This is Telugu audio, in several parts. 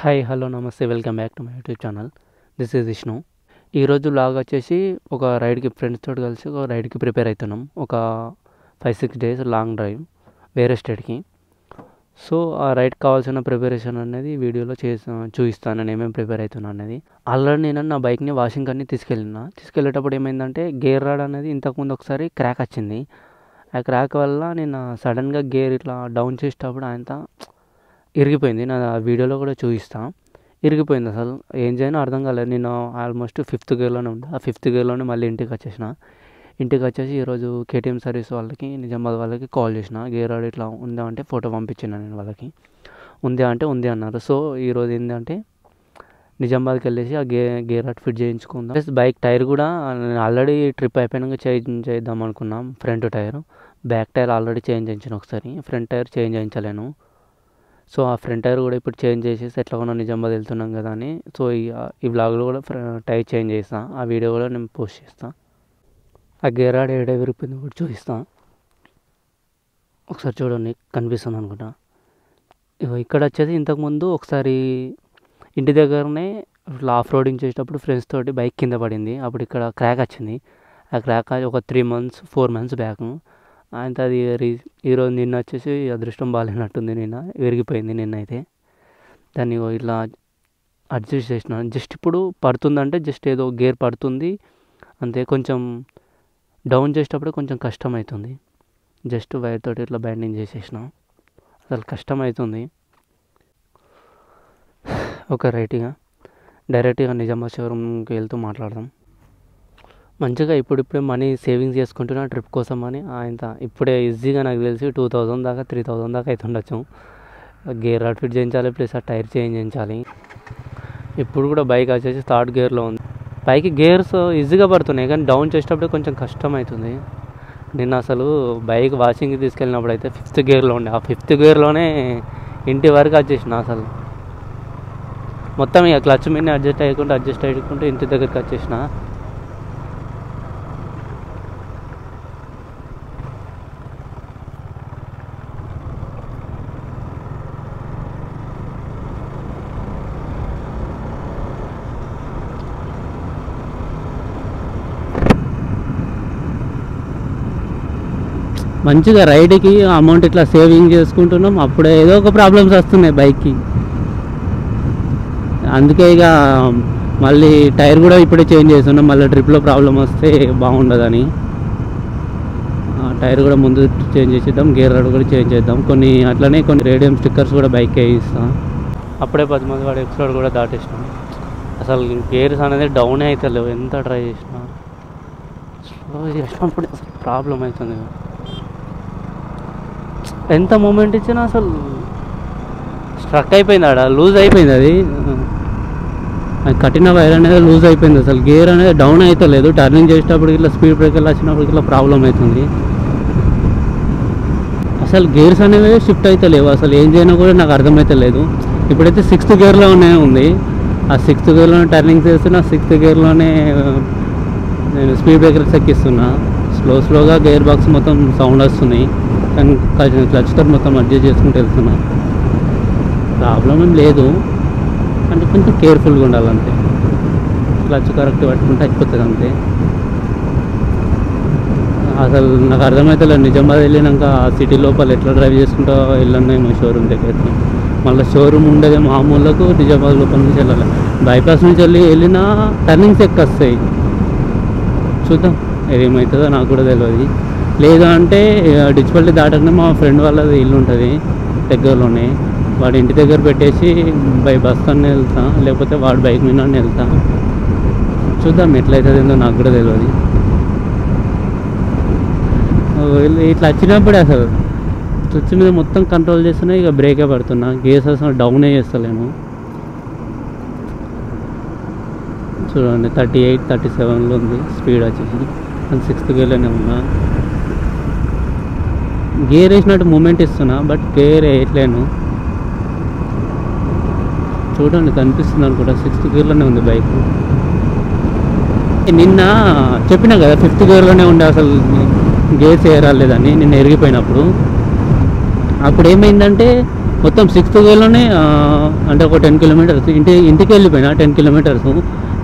హాయ్ హలో నమస్తే welcome back to my YouTube channel. This is Vishnu. ఈరోజు లాగ్ వచ్చేసి ఒక రైడ్కి ఫ్రెండ్స్ తోటి కలిసి ఒక రైడ్కి ప్రిపేర్ అవుతున్నాం. ఒక 5-6 డేస్ లాంగ్ డ్రైవ్ వేరే స్టేట్కి. సో ఆ రైడ్కి కావాల్సిన ప్రిపరేషన్ అనేది వీడియోలో చూపిస్తాను నేను ఏమేమి ప్రిపేర్ అవుతున్నాను అనేది. ఆల్రెడీ నేను నా బైక్ని వాషింగ్ అని తీసుకెళ్ళేటప్పుడు ఏమైందంటే గేర్ రాడ్ అనేది ఇంతకుముందు ఒకసారి క్రాక్ వచ్చింది. ఆ క్రాక్ వల్ల నేను సడన్గా గేర్ ఇట్లా డౌన్ చేసేటప్పుడు ఆయనతో ఇరిగిపోయింది. నా వీడియోలో కూడా చూపిస్తాను. ఇరిగిపోయింది, అసలు ఏం చేయనో అర్థం కాలేదు. నేను ఆల్మోస్ట్ 5th గేర్లోనే ఉంది. ఆ 5th గేర్లోనే మళ్ళీ ఇంటికి వచ్చేసి ఈరోజు కేటీఎం సర్వీస్ వాళ్ళకి నిజామాబాద్ వాళ్ళకి కాల్ చేసిన. గేర్ రాడ్ ఇట్లా ఉందా అంటే ఫోటో పంపించిన నేను వాళ్ళకి. ఉంది అంటే ఉంది అన్నారు. సో ఈరోజు ఏంటంటే నిజామాబాద్కి వెళ్ళేసి ఆ గేర్ రాడ్ ఫిట్ చేయించుకుందాం. ప్లస్ బైక్ టైర్ కూడా ఆల్రెడీ ట్రిప్ అయిపోయినాక చేద్దాం అనుకున్నాం. Front tyre, back tyre already change చేయించాను ఒకసారి. ఫ్రంట్ టైర్ చేంజ్ చేయించలేను. సో ఆ ఫ్రంట్ టైర్ కూడా ఇప్పుడు చేంజ్ చేసేసి ఎట్లా కూడా నిజామాబాద్ వెళ్తున్నాం కదా అని. సో ఈ వ్లాగ్లో కూడా టైర్ చేంజ్ చేస్తాను. ఆ వీడియో కూడా నేను పోస్ట్ చేస్తాను. ఆ గేర్ రాడ్ ఏడే విరిపోయింది కూడా చూపిస్తాను. ఒకసారి చూడండి, కనిపిస్తుంది అనుకుంటా. ఇక్కడ వచ్చేసి ఇంతకుముందు ఒకసారి ఇంటి దగ్గరనే ఇట్లా ఆఫ్ రోడింగ్ చేసేటప్పుడు ఫ్రెండ్స్ తోటి బైక్ కింద పడింది. అప్పుడు ఇక్కడ క్రాక్ వచ్చింది. ఆ క్రాక్ ఒక 4 months బ్యాక్. అంత అది ఈరోజు నిన్న వచ్చేసి అదృష్టం బాగాలేనట్టుంది. నిన్న విరిగిపోయింది. నిన్న అయితే దాన్ని ఇట్లా అడ్జస్ట్ చేసిన. జస్ట్ ఇప్పుడు పడుతుందంటే జస్ట్ ఏదో గేర్ పడుతుంది అంతే. కొంచెం డౌన్ చేసేటప్పుడు కొంచెం కష్టం అవుతుంది. జస్ట్ వైర్ తోటి ఇట్లా బైండింగ్ చేసేసిన. అసలు కష్టం అవుతుంది. ఒక డైరెక్ట్గా నిజామాబాద్ షోరూమ్కి వెళ్తూ మాట్లాడదాం. మంచిగా ఇప్పుడిప్పుడే మనీ సేవింగ్స్ చేసుకుంటున్నా ట్రిప్ కోసం అని. ఆయన ఇప్పుడే ఈజీగా నాకు తెలిసి 2000 దాకా 3000 దాకా అవుతుండొచ్చు. గేర్ రాడ్ ఫిట్ చేయించాలి, ప్లస్ ఆ టైర్ చేంజ్ చేయించాలి. ఇప్పుడు కూడా బైక్ వచ్చేసి 3rd గేర్లో ఉంది. పైకి గేర్స్ ఈజీగా పడుతున్నాయి కానీ డౌన్ చేసేటప్పుడు కొంచెం కష్టం అవుతుంది. నిన్న అసలు బైక్ వాషింగ్కి తీసుకెళ్ళినప్పుడు అయితే 5th గేర్లో ఉండే. ఆ 5th గేర్లోనే ఇంటి వరకు వచ్చేసిన. అసలు మొత్తం ఇక క్లచ్ మీద అడ్జస్ట్ అయ్యకుంటూ ఇంటి దగ్గరికి వచ్చేసిన. మంచిగా రైడ్కి అమౌంట్ ఇట్లా సేవింగ్ చేసుకుంటున్నాం. అప్పుడే ఏదో ఒక ప్రాబ్లమ్స్ వస్తున్నాయి బైక్కి. అందుకే ఇక మళ్ళీ టైర్ కూడా ఇప్పుడే చేంజ్ చేస్తున్నాం. మళ్ళీ ట్రిప్లో ప్రాబ్లం వస్తే బాగుండదని టైర్ కూడా ముందు చేంజ్ చేసేద్దాం. గేర్ రాడ్ కూడా చేంజ్ చేద్దాం. అట్లనే కొన్ని రేడియం స్టిక్కర్స్ కూడా బైక్కే ఇస్తాం. అప్పుడే 10 మంది వాడు ఎపిసోడ్ కూడా దాటేసినాం. అసలు గేర్స్ అనేది డౌనే అవుతలేవు ఎంత ట్రై చేసినా. స్లో చేసినప్పుడు అసలు ప్రాబ్లం అవుతుంది. ఎంత మూమెంట్ ఇచ్చినా అసలు స్ట్రక్ అయిపోయింది. ఆడ లూజ్ అయిపోయింది. అది కట్టిన వైర్ అనేది లూజ్ అయిపోయింది. అసలు గేర్ అనేది డౌన్ అవుతలేదు. టర్నింగ్ చేసేటప్పుడు ఇట్లా స్పీడ్ బ్రేకర్లు వచ్చినప్పుడు ఇట్లా ప్రాబ్లం అవుతుంది. అసలు గేర్స్ అనేవి షిఫ్ట్ అవుతలేవు. అసలు ఏం చేయనా కూడా నాకు అర్థమవుతలేదు. ఇప్పుడైతే 6th గేర్లోనే ఉంది. ఆ 6th గేర్లోనే టర్నింగ్ చేస్తున్నా. 6th గేర్లోనే నేను స్పీడ్ బ్రేకర్స్ ఎక్కిస్తున్నా. స్లోగా గేర్ బాక్స్ మొత్తం సౌండ్ వస్తున్నాయి. కానీ క్లచ్తో మొత్తం అడ్జస్ట్ చేసుకుంటూ వెళ్తున్నా. ప్రాబ్లం ఏం లేదు అంటే కొంచెం కేర్ఫుల్గా ఉండాలంతే. క్లచ్ కరెక్ట్ పట్టుకుంటే అయిపోతుంది అంతే. అసలు నాకు అర్థమవుతలేదు. నిజామాబాద్ వెళ్ళినాక ఆ సిటీ లోపల ఎట్లా డ్రైవ్ చేసుకుంటూ వెళ్ళాను షోరూమ్ దగ్గరికి. మళ్ళీ షోరూమ్ ఉండేది మామూలుకు నిజామాబాద్ లోపల నుంచి వెళ్ళాలి. బైపాస్ నుంచి వెళ్ళినా టర్నింగ్స్ ఎక్కువ వస్తాయి. చూద్దాం ఏమవుతుందో, నాకు కూడా తెలియదు. లేదు అంటే డిచ్పల్లి దాటగానే మా ఫ్రెండ్ వాళ్ళది ఇల్లు ఉంటుంది దగ్గరలోనే. వాడి ఇంటి దగ్గర పెట్టేసి బస్ అన్నీ వెళ్తా, లేకపోతే వాడి బైక్ మీద వెళ్తా. చూద్దాం ఎట్లయితుందో, నాకు కూడా తెలియదు. ఇట్లా వచ్చినప్పుడే అసలు స్విచ్ మీద మొత్తం కంట్రోల్ చేస్తున్నా. ఇక బ్రేకే పడుతున్నా. గేర్స్ అసలు డౌనే చేస్తలేను. చూడండి 38, 37లో ఉంది స్పీడ్ వచ్చేసి. 6th గేర్లోనే ఉన్నా. గేర్ వేసినట్టు మూమెంట్ ఇస్తున్నా, బట్ గేర్ వేయట్లేను. చూడండి కనిపిస్తుంది అనుకుంటా. 6th గేర్లోనే ఉంది బైక్. నిన్న చెప్పినా కదా 5th గేర్లోనే ఉండే. అసలు గేర్స్ వేయరాలేదని నిన్న ఎరిగిపోయినప్పుడు. అప్పుడు ఏమైందంటే మొత్తం 6th గేర్లోనే అంటే ఒక 10 కిలోమీటర్స్ ఇంటికి వెళ్ళిపోయినా 10 కిలోమీటర్స్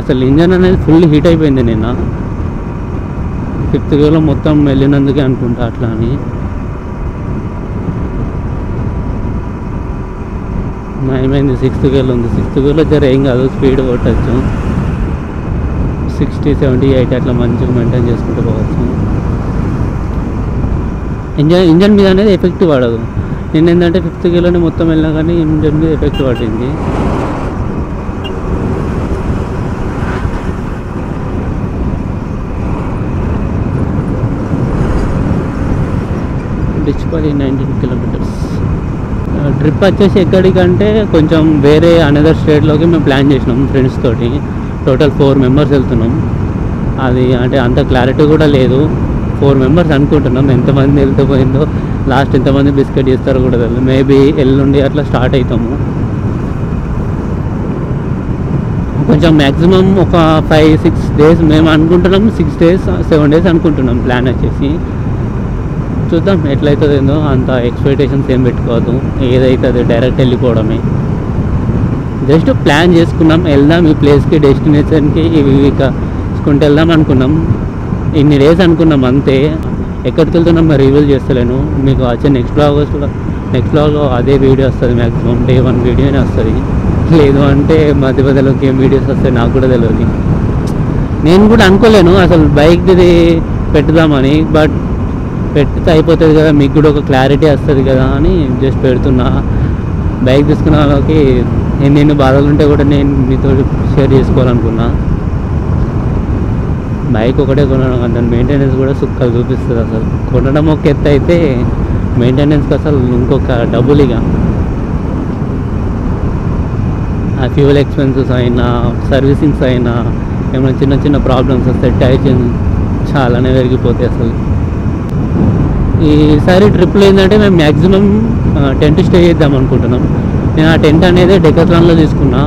అసలు ఇంజన్ అనేది ఫుల్ హీట్ అయిపోయింది నిన్న. 5th గేర్లో మొత్తం వెళ్ళినందుకే అనుకుంటా అట్లా అని. ఏమైంది 6th గేర్లో ఉంది. 6th గేర్లో జర ఏం కాదు, స్పీడ్ కొట్టచ్చు. 60, 70, 80 అట్లా మంచిగా మెయింటైన్ చేసుకుంటూ పోవచ్చు. ఇంజన్ మీద అనేది ఎఫెక్ట్ పడదు. నేను ఏంటంటే 5th గేర్లోనే మొత్తం వెళ్ళినా కానీ ఇంజన్ మీద ఎఫెక్ట్ పడింది. డిచ్పల్లి 19 కిలోమీటర్స్. ట్రిప్ వచ్చేసి ఎక్కడికంటే కొంచెం వేరే అనదర్ స్టేట్లోకి మేము ప్లాన్ చేసినాం ఫ్రెండ్స్ తోటి. టోటల్ 4 మెంబర్స్ వెళ్తున్నాం. అది అంటే అంత క్లారిటీ కూడా లేదు. 4 మెంబర్స్ అనుకుంటున్నాం. ఎంతమంది వెళ్తూ పోయిందో, లాస్ట్ ఎంతమంది బిస్కెట్ చేస్తారో కూడా తెలియదు. మేబీ ఎల్లుండి అట్లా స్టార్ట్ అవుతాము. కొంచెం మ్యాక్సిమం ఒక 5-6 డేస్ మేము అనుకుంటున్నాం. 6 days 7 days అనుకుంటున్నాం ప్లాన్ వచ్చేసి. చూద్దాం ఎట్లయితుంది ఏందో. అంత ఎక్స్పెక్టేషన్స్ ఏం పెట్టుకోవద్దు. ఏదైతుంది డైరెక్ట్ వెళ్ళిపోవడమే. జస్ట్ ప్లాన్ చేసుకున్నాం, వెళ్దాం ఈ ప్లేస్కి, డెస్టినేషన్కి ఇవి తీసుకుంటూ వెళ్దాం అనుకున్నాం. ఇన్ని డేస్ అనుకున్నాం అంతే. ఎక్కడికి వెళ్తున్నాం మరి రివీల్ చేస్తలేను. మీకు వచ్చే నెక్స్ట్ బ్లాగ్లో అదే వీడియో వస్తుంది. మ్యాక్సిమం Day 1 వీడియోనే వస్తుంది. లేదు అంటే మధ్య మధ్యలోకి ఏం వీడియోస్ వస్తాయి నాకు కూడా తెలియదు. నేను కూడా అనుకోలేను అసలు బైక్ది పెట్టుదామని. బట్ పెడితే అయిపోతుంది కదా, మీకు కూడా ఒక క్లారిటీ వస్తుంది కదా అని జస్ట్ పెడుతున్నా. బైక్ తీసుకున్న వాళ్ళకి ఎన్ని బాధలు ఉంటే కూడా నేను మీతో షేర్ చేసుకోవాలనుకున్నా. బైక్ ఒకటే కొనడం, దాని మెయింటెనెన్స్ కూడా సుక్కలు చూపిస్తుంది. అసలు కొనడం ఒక ఎత్తు అయితే మెయింటెనెన్స్కి అసలు ఇంకొక డబ్బులు. ఇక ఆ ఫ్యూయల్ ఎక్స్పెన్సెస్ అయినా, సర్వీసింగ్స్ అయినా, ఏమైనా చిన్న చిన్న ప్రాబ్లమ్స్ వస్తాయి, టైర్ చాలానే పెరిగిపోతాయి అసలు. ఈసారి ట్రిప్లో ఏంటంటే మేము మ్యాక్సిమం టెంట్ స్టే చేద్దాం అనుకుంటున్నాం. నేను ఆ టెంట్ అనేది డెకాథ్లాన్లో తీసుకున్నా.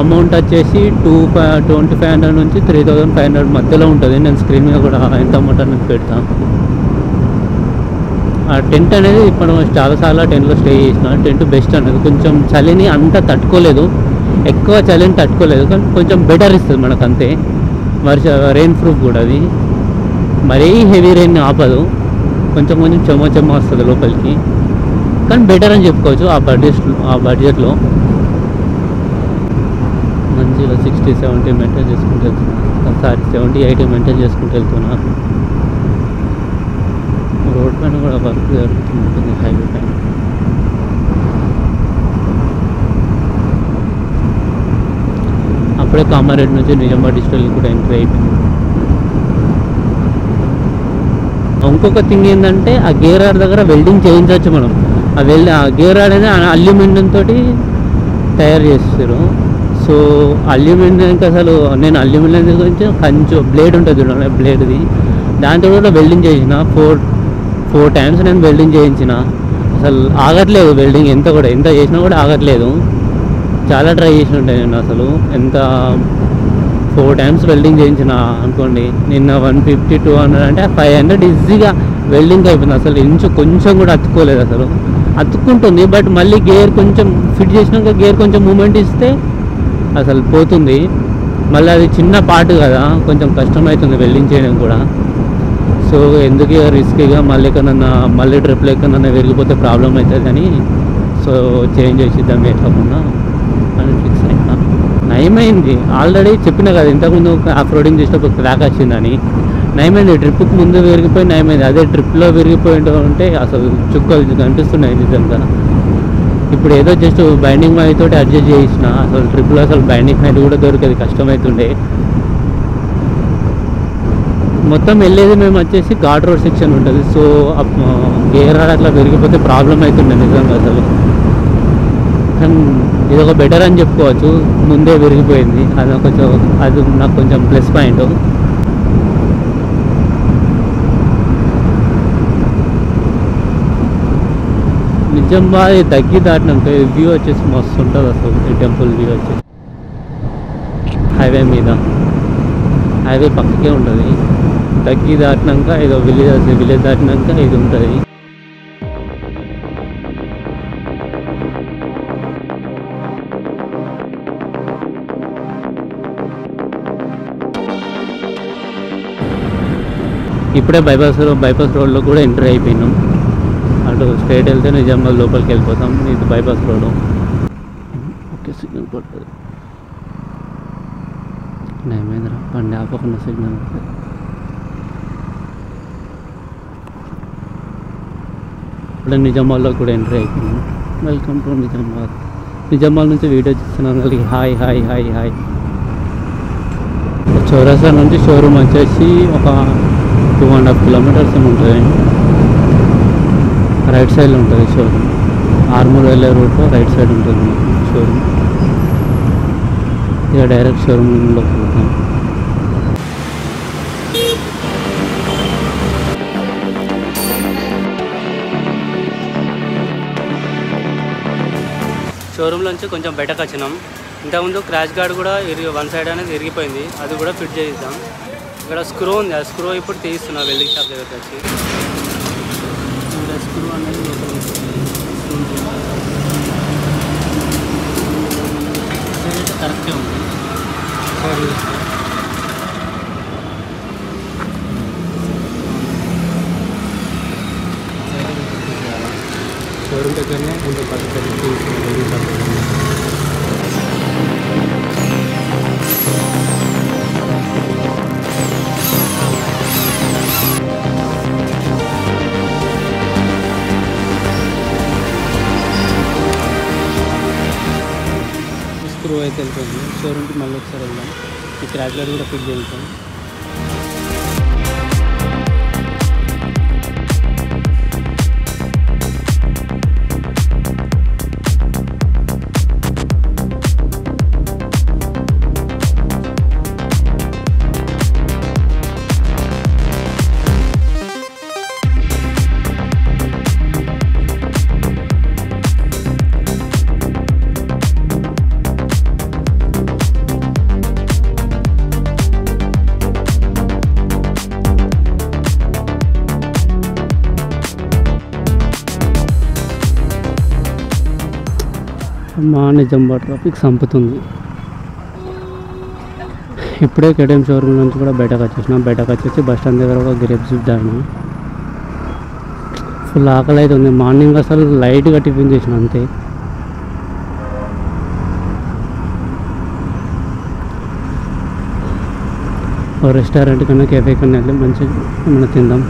అమౌంట్ వచ్చేసి 2,500 నుంచి 3,500 మధ్యలో ఉంటుంది. నేను స్క్రీన్ మీద కూడా ఎంత అమౌంట్ అనేది పెడతాను. ఆ టెంట్ అనేది ఇప్పుడు చాలాసార్లు టెంట్లో స్టే చేసిన. టెంట్ బెస్ట్ అనేది. కొంచెం చలిని అంత తట్టుకోలేదు, ఎక్కువ చలిని తట్టుకోలేదు, కానీ కొంచెం బెటర్ ఇస్తుంది మనకు అంతే. రెయిన్ ప్రూఫ్ కూడా అది. మరీ హెవీ రెయిన్ ఆపదు, కొంచెం చెమ్మ వస్తుంది లోపలికి, కానీ బెటర్ అని చెప్పుకోవచ్చు ఆ బడ్జెట్లో. మంచిగా 60-70 మెయింటైన్ చేసుకుంటూ వెళ్తున్నా. 70-80 మెయింటైన్ చేసుకుంటూ వెళ్తున్నా. రోడ్ పైన కూడా వర్క్ జరుగుతుంటుంది, హైవే పైన. అప్పుడే కామారెడ్డి నుంచి నిజామాబాద్ డిస్ట్రిక్ట్ కూడా ఎంట్రీ అయిపోయింది. ఇంకొక థింగ్ ఏంటంటే ఆ గేర్ రాడ్ దగ్గర వెల్డింగ్ చేయించవచ్చు మనం. ఆ గేర్ రాడ్ అనేది అల్యూమినియం తోటి తయారు చేస్తారు. సో అల్యూమినియంకి అసలు నేను అల్యూమినియం గురించి కొంచెం బ్లేడ్ ఉంటుంది చూడండి, బ్లేడ్ది దాంతో కూడా వెల్డింగ్ చేసిన 4 times నేను వెల్డింగ్ చేయించిన. అసలు ఆగట్లేదు వెల్డింగ్, ఎంత చేసినా కూడా ఆగట్లేదు. చాలా ట్రై చేసి ఉంటాయి నేను. అసలు 4 times వెల్డింగ్ చేయించిన అనుకోండి. నిన్న 150-200 అంటే 500 ఈజీగా వెల్డింగ్ అయిపోయింది. అసలు కొంచెం కూడా అతుక్కోలేదు. అసలు అతుక్కుంటుంది, బట్ మళ్ళీ గేర్ కొంచెం ఫిట్ చేసినాక గేర్ కొంచెం మూమెంట్ ఇస్తే అసలు పోతుంది. మళ్ళీ అది చిన్న పార్ట్ కదా, కొంచెం కష్టమవుతుంది వెల్డింగ్ చేయడం కూడా. సో ఎందుకు రిస్క్గా మళ్ళీ ట్రిప్లో ఎక్కడన్నా విరిగిపోతే ప్రాబ్లం అవుతుంది అని సో చేంజ్ చేసిద్దాం ఎట్లకుండా అని ఫిక్స్ అయినా. నయమైంది. ఆల్రెడీ చెప్పినా కదా ఇంతకుముందు ఆఫ్ రోడింగ్ చేసినప్పుడు క్రాక్ వచ్చిందని. నయమైంది, ట్రిప్కి ముందు విరిగిపోయి నయమైంది. అదే ట్రిప్లో విరిగిపోయి ఉంటే అసలు చుక్కలు కనిపిస్తున్నాయి నిజంగా. ఇప్పుడు ఏదో జస్ట్ బైండింగ్ మైల్ తోటి అడ్జస్ట్ చేసిన. అసలు ట్రిప్లో అసలు బైండింగ్ మైల్ కూడా దొరికేది కష్టమవుతుండే. మొత్తం వెళ్ళేది మేము వచ్చేసి ఘాట్ రోడ్ సెక్షన్ ఉంటుంది. సో గేర్ రాడ్ అట్లా విరిగిపోతే ప్రాబ్లం అవుతుండే నిజంగా అసలు. కానీ ఇది ఒక బెటర్ అని చెప్పుకోవచ్చు, ముందే విరిగిపోయింది. అది నాకు కొంచెం ప్లస్ పాయింట్. నిజామాబాద్ తగ్గి దాటినాక వ్యూ వచ్చేసి మస్తు ఉంటుంది అసలు. ఈ టెంపుల్ వ్యూ వచ్చేసి హైవే మీద, హైవే పక్కకే ఉంటుంది. తగ్గి దాటినాక ఏదో విలేజ్ దాటినాక ఇది ఉంటుంది. ఇప్పుడే బైపాస్ రోడ్లో కూడా ఎంటర్ అయిపోయినాం. అటు స్ట్రైట్ వెళ్తే నిజామాబాద్ లోపలికి వెళ్ళిపోతాం. ఇది బైపాస్ రోడ్. ఓకే, సిగ్నల్ పడుతుంది. నేమేంద్రా బండి ఆపకుండా సిగ్నల్ పడుతుంది. ఇప్పుడే నిజామాబాద్లో కూడా ఎంటర్ అయిపోయినాం. Welcome to Nizamabad. నిజామాబాద్ నుంచి వీడియో చూస్తున్నాను వాళ్ళకి హాయ్ హాయ్ హాయ్ హాయ్. చౌరస్తా నుంచి షోరూమ్ వచ్చేసి ఒక 2.5 కిలోమీటర్స్ ఉంటుంది. రైట్ సైడ్లో ఉంటుంది షోరూమ్. ఆర్మూర్ వెళ్ళే రూట్లో రైట్ సైడ్ ఉంటుంది షోరూమ్. ఇక డైరెక్ట్ షోరూమ్లోకి వెళ్తాం. షోరూంలోంచి కొంచెం బయటకు వచ్చినాం. ఇంతకుముందు క్రాష్ గార్డ్ కూడా వన్ సైడ్ అనేది ఇరిగిపోయింది. అది కూడా ఫిట్ చేయిద్దాం. ఇక్కడ స్క్రూ ఉంది. ఆ స్క్రూ ఇప్పుడు తీస్తున్నా వెల్డింగ్ షాప్ దగ్గరికి వచ్చి. ఇక్కడ స్క్రూ అనేది కరెక్టే ఉంది. షోరూమ్ దగ్గరనే కొంచెం పద్ధతి వెల్డింగ్ షాప్. స్క్రూ అయితే వెళ్తుంది. షోరూమ్కి మళ్ళీ ఒకసారి వెళ్దాం. ఈ క్రాష్ గార్డ్ కూడా ఫిట్ చేద్దాం. మా నిజామాబాద్ ట్రాఫిక్ సంపుతుంది. ఇప్పుడే కేటీఎం షోరూమ్ నుంచి కూడా బయటకు వచ్చేసినాం. బయటకు వచ్చేసి బస్ స్టాండ్ దగ్గర ఒక గ్రేప్స్ తాగినా. ఫుల్ ఆకలి అవుతుంది. మార్నింగ్ అసలు లైట్గా టిఫిన్ చేసిన అంతే. ఓ రెస్టారెంట్ కన్నా కేఫే కన్నా వెళ్ళి మంచిగా ఏమైనా తిందాం.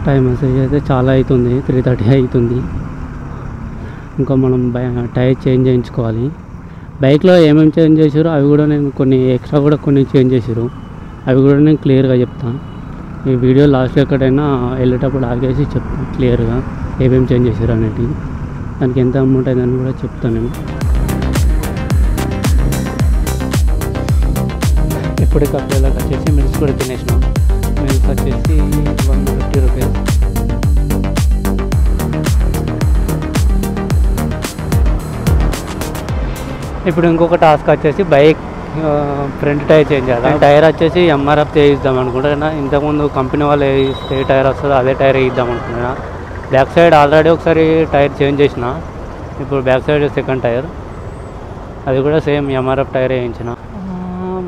టైం మెసేజ్ అయితే చాలా అవుతుంది. 3:30 అవుతుంది. ఇంకా మనం టైర్ చేంజ్ చేయించుకోవాలి. బైక్లో ఏమేమి చేంజ్ చేసారో అవి కూడా నేను కొన్ని ఎక్స్ట్రా కూడా కొన్ని చేంజ్ చేసారు. అవి కూడా నేను క్లియర్గా చెప్తాను. ఈ వీడియో లాస్ట్లో ఎక్కడైనా వెళ్ళేటప్పుడు ఆగేసి చెప్తాను క్లియర్గా ఏమేమి చేంజ్ చేసారు అనేది. దానికి ఎంత అమౌంట్ అయిందని కూడా చెప్తాను నేను. ఇప్పుడు కప్పిలోకి వచ్చేసి మిల్స్ కూడా తినేసినాం. మిల్క్ వచ్చేసి 150 రూపీస్. ఇప్పుడు ఇంకొక టాస్క్ వచ్చేసి బైక్ ఫ్రంట్ టైర్ చేంజ్ చేయాలి. టైర్ వచ్చేసి ఎంఆర్ఎఫ్ చేయిద్దాం అనుకుంటున్నా. ఇంతకుముందు కంపెనీ వాళ్ళు ఏ టైర్ వస్తుందో అదే టైర్ వేయిద్దాం అనుకుంటున్నా. బ్యాక్ సైడ్ ఆల్రెడీ ఒకసారి టైర్ చేంజ్ చేసిన. ఇప్పుడు బ్యాక్ సైడ్ సెకండ్ టైర్, అది కూడా సేమ్ ఎంఆర్ఎఫ్ టైర్ వేయించిన.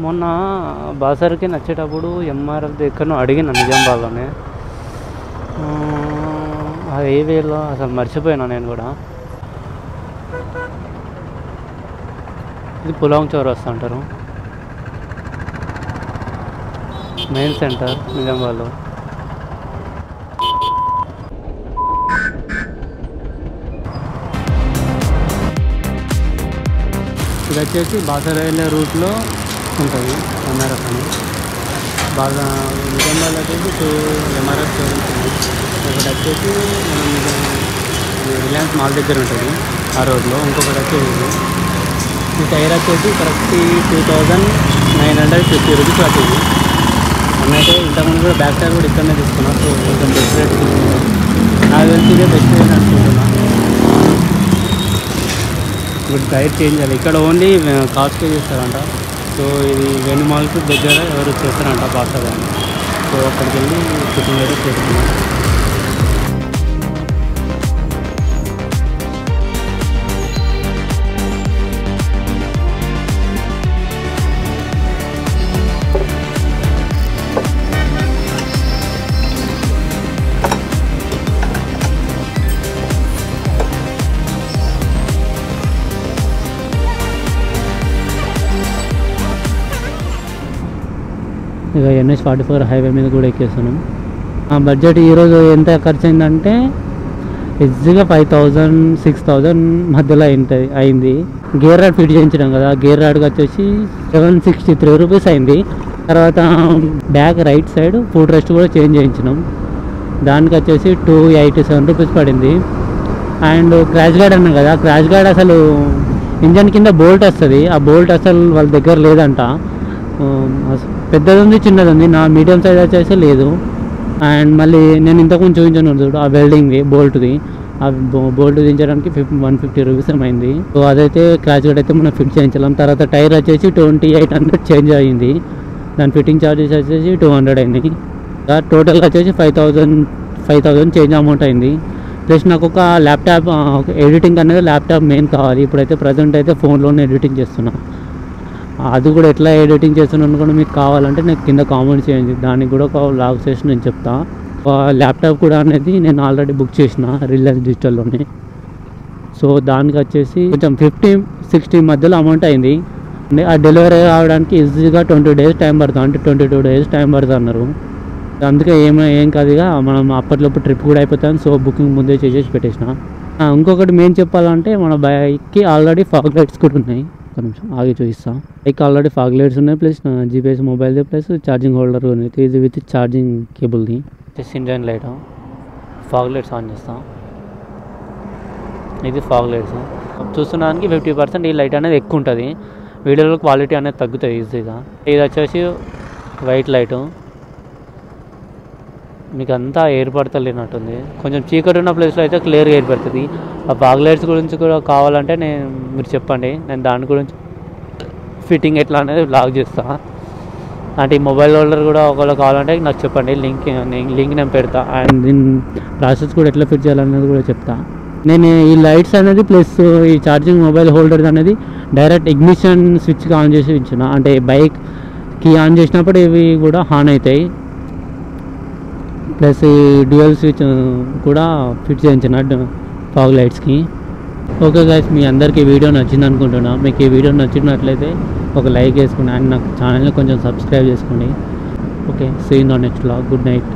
మొన్న బాసర్కి నచ్చేటప్పుడు ఎంఆర్ఎఫ్ ఎక్కడో అడిగిన నిజామాబాద్లోనే. అది ఏ వేలో అసలు మర్చిపోయినా నేను కూడా. ఇది పులాంగ్ చౌరస్తా అంటారు, మెయిన్ సెంటర్ నిజామాబాద్లో. ఇది వచ్చేసి బాసర్ వెళ్ళే రూట్లో ఉంటుంది ఎంఆర్ఎఫ్ అని. బాగా నిజామాబాద్ వచ్చేసి ఎంఆర్ఎఫ్ జరుగుతుంది. ఒకటి వచ్చేసి రిలయన్స్ మాల్ దగ్గర ఉంటుంది ఆ రోడ్లో. ఇంకొకటి వచ్చేసి ఈ టైర్ వచ్చేసి కరెక్ట్ 2950 రూపీస్ పట్టింది. అన్నైతే ఇంతకుముందు కూడా బ్యాక్ టైర్ కూడా ఇక్కడనే తీసుకున్నా. సో కొంచెం బెస్ట్ రేట్ తీసుకున్నాను. నాకు తెలిసి ఇదే బెస్ట్ రేట్ అనుకుంటున్నా. ఇప్పుడు టైర్ చేంజ్ చేయాలి. ఇక్కడ ఓన్లీ కాస్ట్ చేస్తారంట. సో ఇది వెను మాల్కి దగ్గర ఎవరు చేస్తారంట బాగా. సో అక్కడికి వెళ్ళి ఫిట్టింగ్ అయితే చేస్తున్నాం. ఇక NH-44 హైవే మీద కూడా ఎక్కేస్తున్నాం. ఆ బడ్జెట్ ఈరోజు ఎంత ఖర్చు అయిందంటే ఈజీగా 5,000 6,000 మధ్యలో అయింది. గేర్ రాడ్ ఫిట్ చేయించడం కదా, గేర్ రాడ్కి వచ్చేసి 763 రూపీస్ అయింది. తర్వాత back right side foot rest కూడా చేంజ్ చేయించినాం, దానికి వచ్చేసి 287 రూపీస్ పడింది. అండ్ క్రాష్ గార్డ్ అన్నాం కదా, క్రాష్ గార్డ్ అసలు ఇంజన్ కింద బోల్ట్ వస్తుంది, ఆ బోల్ట్ అసలు వాళ్ళ దగ్గర లేదంట. పెద్దది ఉంది, చిన్నది ఉంది, నా మీడియం సైజ్ వచ్చేసి లేదు. అండ్ మళ్ళీ నేను ఇంతకుముందు చూపించాను చూడు ఆ వెల్డింగ్ది బోల్ట్ది, ఆ బోల్ట్ దించడానికి 150 రూపీస్ ఏమైంది. సో అదైతే క్రాష్ గార్డ్ అయితే మనం ఫిట్ చేయించలేం. తర్వాత టైర్ వచ్చేసి 2800 చేంజ్ అయ్యింది, దాని ఫిట్టింగ్ ఛార్జెస్ వచ్చేసి 200 అయింది. టోటల్ వచ్చేసి 5,000 చేంజ్ అమౌంట్ అయింది. ప్లస్ నాకు ఒక ల్యాప్టాప్ ఎడిటింగ్ అనేది ల్యాప్టాప్ మెయిన్ కావాలి. ఇప్పుడైతే ప్రజెంట్ అయితే ఫోన్లోనే ఎడిటింగ్ చేస్తున్నా. అది కూడా ఎట్లా ఎడిటింగ్ చేస్తున్నాను కూడా మీకు కావాలంటే నాకు కింద కామెంట్ చేయండి, దానికి కూడా ఒక వ్లాగ్ చేసి నేను చెప్తా. ల్యాప్టాప్ కూడా అనేది నేను ఆల్రెడీ బుక్ చేసిన రిలయన్స్ డిజిటల్లోనే. సో దానికి వచ్చేసి కొంచెం 50-60 మధ్యలో అమౌంట్ అయింది. ఆ డెలివరీ కావడానికి ఈజీగా 20 డేస్ టైం పడుతుంది, అంటే 22 డేస్ టైం పడుతుంది అన్నారు. అందుకే ఏం కాదుగా, మనం అప్పట్లోపు ట్రిప్ కూడా అయిపోతాం. సో బుకింగ్ ముందే చేసేసి పెట్టేసిన. ఇంకొకటి మెయిన్ చెప్పాలంటే మన బైక్కి ఆల్రెడీ ఫాగ్ లైట్స్ కూడా ఉన్నాయి. ఒక నిమిషం ఆగి చూపిస్తాం. బైక్ ఆల్రెడీ ఫాగ్ లైట్స్ ఉన్నాయి, ప్లస్ GPS మొబైల్ది, ప్లస్ ఛార్జింగ్ హోల్డర్ ఉంది, ఇది విత్ ఛార్జింగ్ కేబుల్ది. Engine light, fog lights on చేస్తాం. ఇది ఫాగ్ లైట్స్ చూస్తున్నానికి 50% ఈ లైట్ అనేది ఎక్కువ ఉంటుంది, వీడియోలో క్వాలిటీ అనేది తగ్గుతుంది ఈజీగా. ఇది వచ్చేసి వైట్ లైటు, మీకు అంతా ఏర్పడతలేనట్టుంది, కొంచెం చీకటి ఉన్న ప్లేస్లో అయితే క్లియర్గా ఏర్పడుతుంది. ఆ ఫాగ్ లైట్స్ గురించి కూడా కావాలంటే మీరు చెప్పండి, నేను దాని గురించి ఫిట్టింగ్ ఎట్లా అనేది బ్లాగ్ చేస్తాను. అంటే ఈ మొబైల్ హోల్డర్ కూడా ఒకవేళ కావాలంటే నాకు చెప్పండి, లింక్ నేను పెడతా. అండ్ దీని ప్రాసెస్ కూడా ఎట్లా ఫిట్ చేయాలనేది కూడా చెప్తా. నేను ఈ లైట్స్ అనేది ప్లస్ ఈ ఛార్జింగ్ మొబైల్ హోల్డర్ అనేది డైరెక్ట్ ఇగ్నిషన్ స్విచ్కి ఆన్ చేసి ఇచ్చిన, అంటే బైక్కి ఆన్ చేసినప్పుడు ఇవి కూడా ఆన్ అవుతాయి. ప్లస్ ఈ డ్యూయల్ స్విచ్ కూడా ఫిట్ చేయించిన ఫాగ్ లైట్స్కి. ఓకే గైస్, మీ అందరికీ వీడియో నచ్చింది అనుకుంటున్నా. మీకు ఈ వీడియో నచ్చినట్లయితే ఒక లైక్ వేసుకోండి, అండ్ నాకు ఛానల్ని కొంచెం సబ్స్క్రైబ్ చేసుకోండి. Okay, see you in the next vlog. Good night.